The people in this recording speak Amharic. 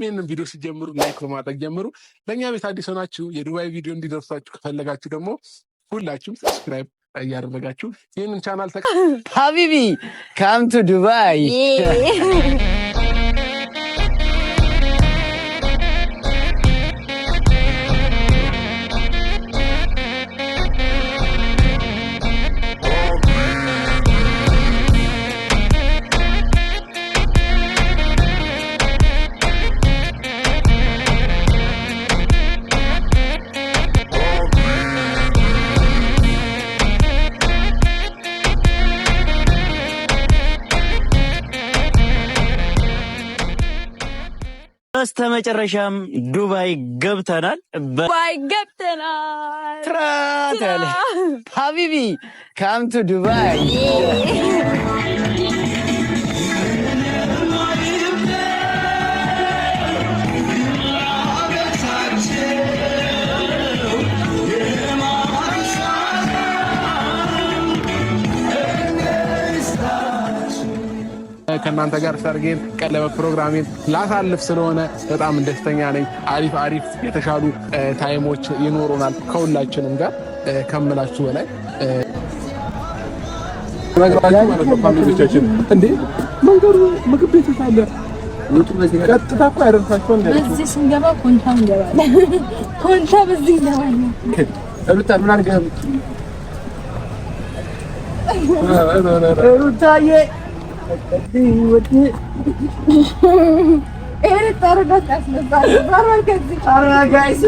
ይሄንን ቪዲዮ ሲጀምሩ ላይክ በማድረግ ጀምሩ። ለኛ ቤት አዲስ ሆናችሁ የዱባይ ቪዲዮ እንዲደርሳችሁ ከፈለጋችሁ ደግሞ ሁላችሁም ሰብስክራይብ እያደረጋችሁ ይሄንን ቻናል ሀቢቢ ካም ቱ ዱባይ በስተመጨረሻም ዱባይ ገብተናል። ትራታለ ሀቢቢ ካም ቱ ዱባይ ከእናንተ ጋር ሰርጌን ቀለበት ፕሮግራሜን ላሳልፍ ስለሆነ በጣም ደስተኛ ነኝ። አሪፍ የተሻሉ ታይሞች ይኖሩናል ከሁላችንም ጋር ከምላችሁ በላይ ነገራችሁ ማለት ነው። ፋሚሊዎቻችን እንዴ መንገዱ ምግብ ቤት አለ ቀጥታ እኮ ያደርሳችኋል። በዚህ ስንገባ ኮንታ እንገባለን። ኮንታ በዚህ እንገባለን። ሩታ ምን አድርገህ ሩታዬ ኤሪት ታረጋት ያስነሳል። ባራ ከዚህ አራ ጋይስ